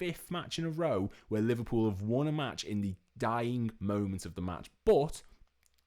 5th match in a row where Liverpool have won a match in the dying moments of the match. But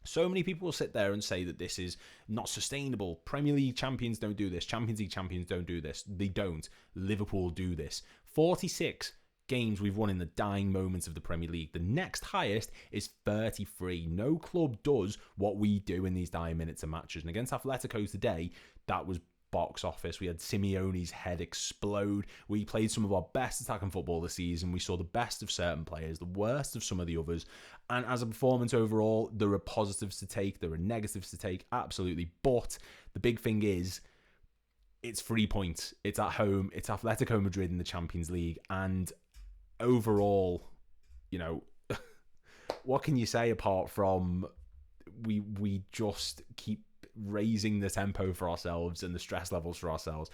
so many people will sit there and say that this is not sustainable. Premier League champions don't do this. Champions League champions don't do this. They don't. Liverpool do this. 46 games we've won in the dying moments of the Premier League. The next highest is 33. No club does what we do in these dying minutes of matches. And against Atletico today, that was box office. We had Simeone's head explode. We played some of our best attacking football this season. We saw the best of certain players, the worst of some of the others. And as a performance overall, there are positives to take, there are negatives to take, absolutely. But the big thing is, it's 3 points. It's at home. It's Atletico Madrid in the Champions League. And overall, you know, what can you say apart from we just keep raising the tempo for ourselves and the stress levels for ourselves.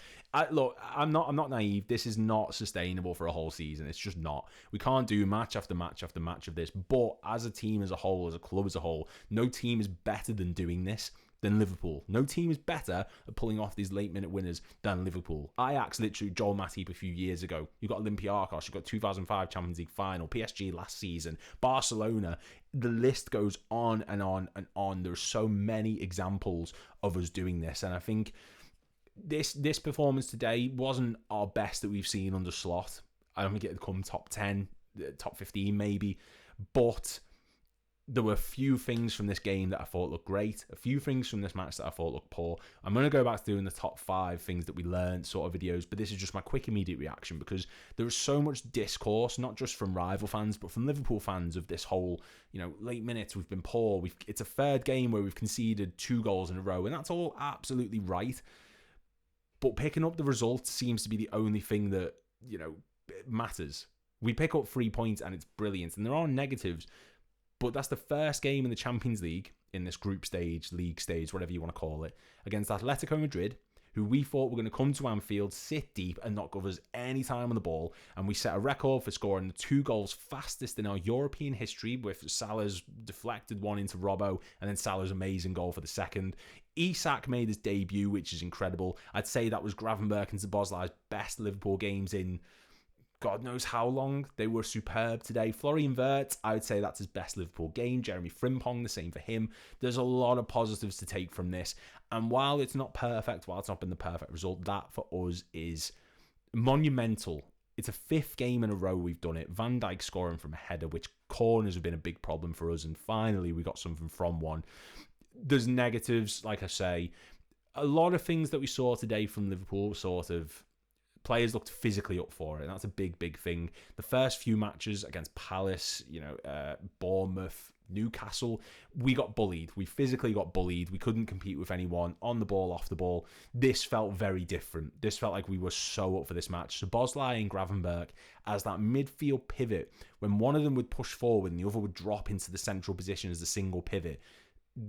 Look, I'm not naive. This is not sustainable for a whole season. It's just not. We can't do match after match after match of this. But as a team as a whole, as a club as a whole, no team is better than doing this than Liverpool. No team is better at pulling off these late-minute winners than Liverpool. Ajax, literally, Joel Matip a few years ago. You've got Olympiacos, you've got 2005 Champions League final, PSG last season, Barcelona. The list goes on and on and on. There's so many examples of us doing this, and I think this performance today wasn't our best that we've seen under Slot. I don't think it'd come top 10, top 15 maybe, but there were a few things from this game that I thought looked great, a few things from this match that I thought looked poor. I'm going to go back to doing the top 5 things that we learned sort of videos, but this is just my quick immediate reaction because there is so much discourse, not just from rival fans, but from Liverpool fans of this whole, you know, late minutes, we've been poor. It's a third game where we've conceded 2 goals in a row, and that's all absolutely right. But picking up the results seems to be the only thing that, you know, matters. We pick up 3 points and it's brilliant, and there are negatives. But that's the first game in the Champions League, in this group stage, league stage, whatever you want to call it, against Atletico Madrid, who we thought were going to come to Anfield, sit deep and not give us any time on the ball. And we set a record for scoring the 2 goals fastest in our European history, with Salah's deflected one into Robbo and then Salah's amazing goal for the second. Isak made his debut, which is incredible. I'd say that was Gravenberch and Szoboszlai's best Liverpool games in God knows how long. They were superb today. Florian Wirtz, I would say that's his best Liverpool game. Jeremy Frimpong, the same for him. There's a lot of positives to take from this. And while it's not perfect, while it's not been the perfect result, that for us is monumental. It's a 5th game in a row we've done it. Van Dijk scoring from a header, which corners have been a big problem for us. And finally, we got something from one. There's negatives, like I say. A lot of things that we saw today from Liverpool sort of, players looked physically up for it, and that's a big, big thing. The first few matches against Palace, Bournemouth, Newcastle, we got bullied. We physically got bullied. We couldn't compete with anyone on the ball, off the ball. This felt very different. This felt like we were so up for this match. So Szoboszlai and Gravenberch as that midfield pivot, when one of them would push forward and the other would drop into the central position as a single pivot,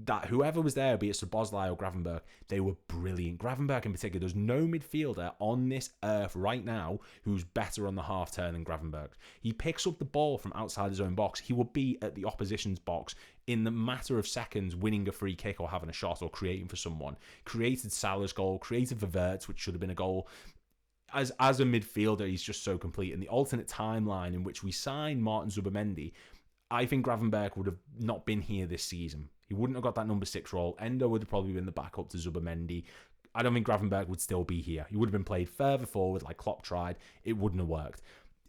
that whoever was there, be it Szoboszlai or Gravenberch, they were brilliant. Gravenberch in particular, there's no midfielder on this earth right now who's better on the half turn than Gravenberch. He picks up the ball from outside his own box. He will be at the opposition's box in the matter of seconds, winning a free kick or having a shot or creating for someone. Created Salah's goal, created for Wirtz, which should have been a goal. As a midfielder, he's just so complete. And the alternate timeline in which we signed Martin Zubimendi, I think Gravenberch would have not been here this season. He wouldn't have got that number 6 role. Endo would have probably been the backup to Zubimendi. I don't think Gravenberch would still be here. He would have been played further forward like Klopp tried. It wouldn't have worked.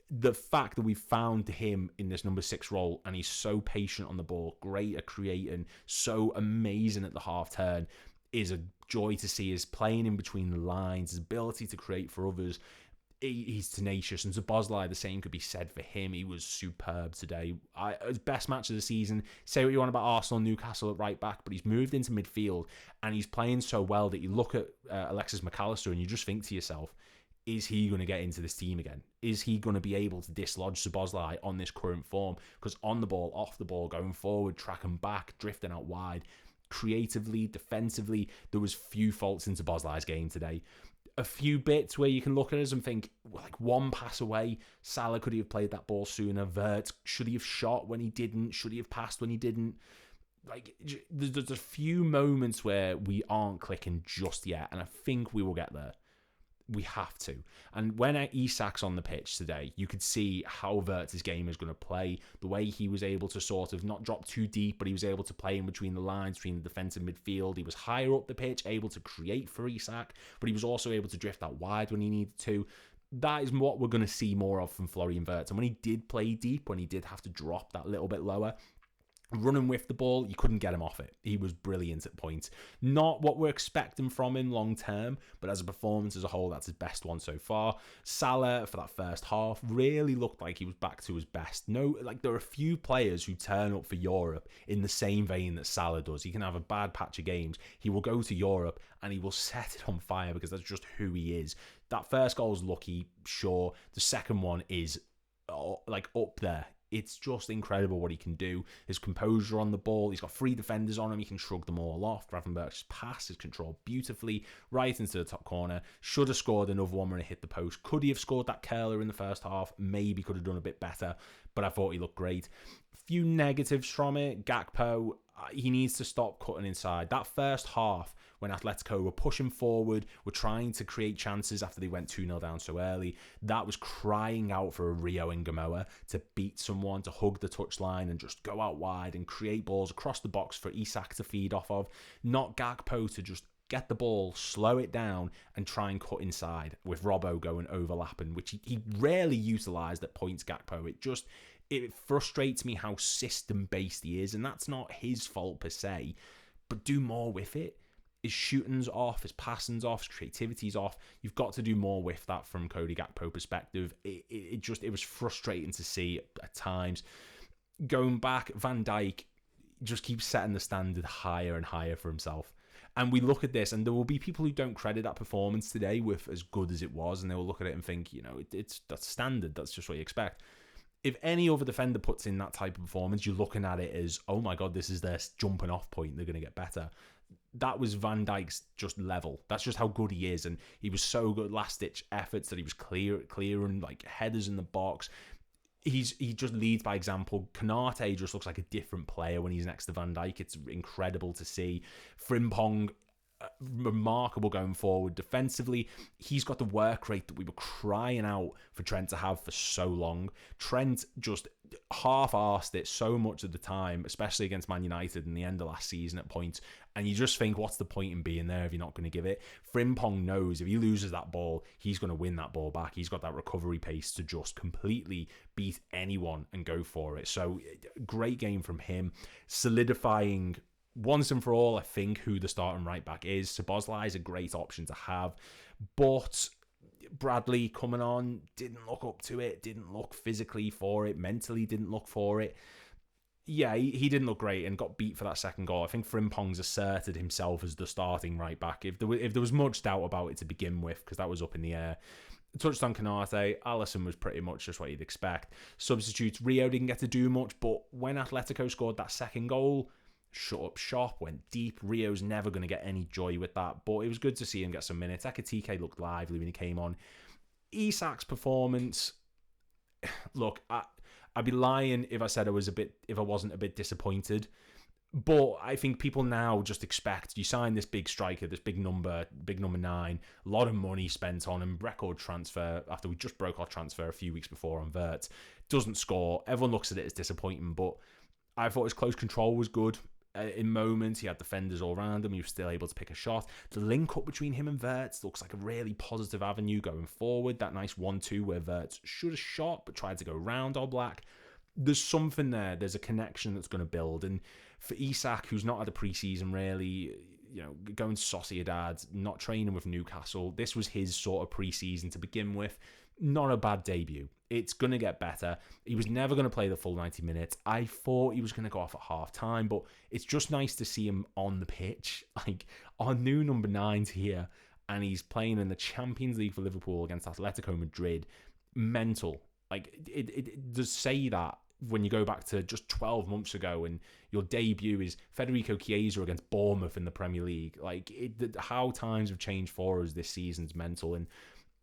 The fact that we found him in this number 6 role and he's so patient on the ball, great at creating, so amazing at the half turn, is a joy to see. His playing in between the lines, his ability to create for others. He's tenacious, and Szoboszlai, the same could be said for him. He was superb today. His best match of the season. Say what you want about Arsenal, Newcastle at right back, but he's moved into midfield, and he's playing so well that you look at Alexis McAllister and you just think to yourself, is he going to get into this team again? Is he going to be able to dislodge Szoboszlai on this current form? Because on the ball, off the ball, going forward, tracking back, drifting out wide, creatively, defensively, there was few faults in Szoboszlai's game today. A few bits where you can look at us and think, like, one pass away, Salah, could he have played that ball sooner? Wirtz, should he have shot when he didn't? Should he have passed when he didn't? Like, there's a few moments where we aren't clicking just yet, and I think we will get there. We have to. And when Isak's on the pitch today, you could see how Wirtz's game is going to play. The way he was able to sort of not drop too deep, but he was able to play in between the lines, between the defence and midfield. He was higher up the pitch, able to create for Isak, but he was also able to drift out wide when he needed to. That is what we're going to see more of from Florian Wirtz. And when he did play deep, when he did have to drop that little bit lower, running with the ball, you couldn't get him off it. He was brilliant at points. Not what we're expecting from him long term, but as a performance as a whole, that's his best one so far. Salah, for that first half, really looked like he was back to his best. No, like there are a few players who turn up for Europe in the same vein that Salah does. He can have a bad patch of games. He will go to Europe and he will set it on fire because that's just who he is. That first goal is lucky, sure. The second one is like up there. It's just incredible what he can do. His composure on the ball. He's got 3 defenders on him. He can shrug them all off. Gravenberch's pass is controlled beautifully right into the top corner. Should have scored another one when it hit the post. Could he have scored that curler in the first half? Maybe could have done a bit better, but I thought he looked great. Few negatives from it. Gakpo, he needs to stop cutting inside. That first half, when Atletico were pushing forward, were trying to create chances after they went 2-0 down so early, that was crying out for a Rio and Gamoa to beat someone, to hug the touchline and just go out wide and create balls across the box for Isak to feed off of. Not Gakpo to just get the ball, slow it down, and try and cut inside with Robbo going overlapping, which he rarely utilised at points, Gakpo. It frustrates me how system-based he is, and that's not his fault per se, but do more with it. His shooting's off, his passing's off, his creativity's off. You've got to do more with that from Cody Gakpo perspective. It was frustrating to see at times. Going back, Van Dijk just keeps setting the standard higher and higher for himself. And we look at this, and there will be people who don't credit that performance today with as good as it was, and they will look at it and think, that's standard. That's just what you expect. If any other defender puts in that type of performance, you're looking at it as, oh my God, this is their jumping off point. They're going to get better. That was Van Dijk's just level. That's just how good he is. And he was so good, last-ditch efforts that he was clearing like headers in the box. He just leads by example. Konate just looks like a different player when he's next to Van Dijk. It's incredible to see. Frimpong, remarkable going forward. Defensively, he's got the work rate that we were crying out for Trent to have for so long. Trent just half-arsed it so much of the time, especially against Man United in the end of last season at points, and you just think, what's the point in being there if you're not going to give it? Frimpong knows if he loses that ball, he's going to win that ball back. He's got that recovery pace to just completely beat anyone and go for it. So great game from him, solidifying once and for all, I think, who the starting right back is. Szoboszlai is a great option to have, but Bradley coming on didn't look up to it, didn't look physically for it, mentally didn't look for it. Yeah, he didn't look great and got beat for that second goal. I think Frimpong's asserted himself as the starting right back. If there was much doubt about it to begin with, because that was up in the air. Touched on Konate, Alisson was pretty much just what you'd expect. Substitutes, Rio didn't get to do much, but when Atletico scored that second goal, shut up shop, went deep. Rio's never going to get any joy with that, but it was good to see him get some minutes. Ekitike looked lively when he came on. Isak's performance, look, I'd be lying if I said I wasn't a bit disappointed, but I think people now just expect you sign this big striker, this big number 9, a lot of money spent on him, record transfer after we just broke our transfer a few weeks before on Wirtz, doesn't score. Everyone looks at it as disappointing, but I thought his close control was good. In moments, he had defenders all around him. He was still able to pick a shot. The link up between him and Wirtz looks like a really positive avenue going forward. That nice 1-2 where Wirtz should have shot but tried to go round Oblak. There's something there. There's a connection that's going to build. And for Isak, who's not had a pre-season really, going to Sociedad, not training with Newcastle, this was his sort of pre-season to begin with. Not a bad debut. It's going to get better. He was never going to play the full 90 minutes. I thought he was going to go off at half time, but it's just nice to see him on the pitch. Like, our new number 9's here, and he's playing in the Champions League for Liverpool against Atletico Madrid. Mental. Like, it does say that when you go back to just 12 months ago and your debut is Federico Chiesa against Bournemouth in the Premier League. Like, how times have changed for us this season's mental, and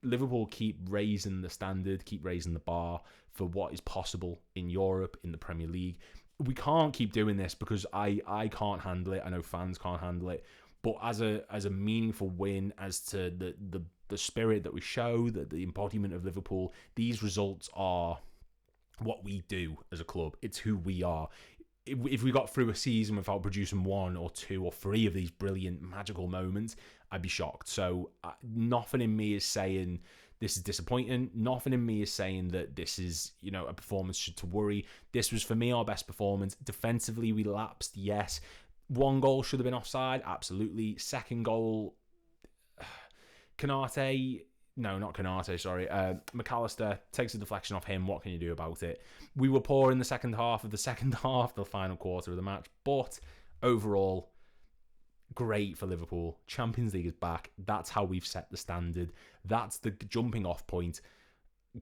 Liverpool keep raising the standard, keep raising the bar for what is possible in Europe, in the Premier League. We can't keep doing this because I can't handle it. I know fans can't handle it. But as a meaningful win, as to the the spirit that we show, the embodiment of Liverpool. These results are what we do as a club. It's who we are. If we got through a season without producing 1 or 2 or 3 of these brilliant, magical moments, I'd be shocked. So nothing in me is saying this is disappointing. Nothing in me is saying that this is, a performance to worry. This was, for me, our best performance. Defensively, we lapsed, yes. 1 goal should have been offside, absolutely. Second goal, Canate... No, not Canate, sorry. McAllister takes a deflection off him. What can you do about it? We were poor in the second half of the final quarter of the match. But overall, great for Liverpool. Champions League is back. That's how we've set the standard. That's the jumping off point.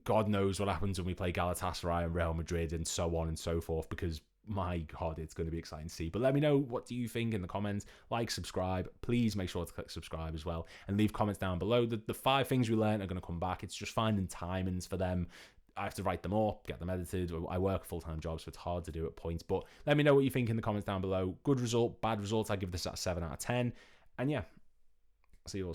God knows what happens when we play Galatasaray and Real Madrid and so on and so forth, because my God, it's going to be exciting to see. But let me know, what do you think in the comments? Like, subscribe. Please make sure to click subscribe as well. And leave comments down below. The 5 things we learned are going to come back. It's just finding timings for them. I have to write them up, get them edited. I work a full-time job, so it's hard to do at points. But let me know what you think in the comments down below. Good result, bad result. I give this a 7 out of 10. And yeah, see you all soon.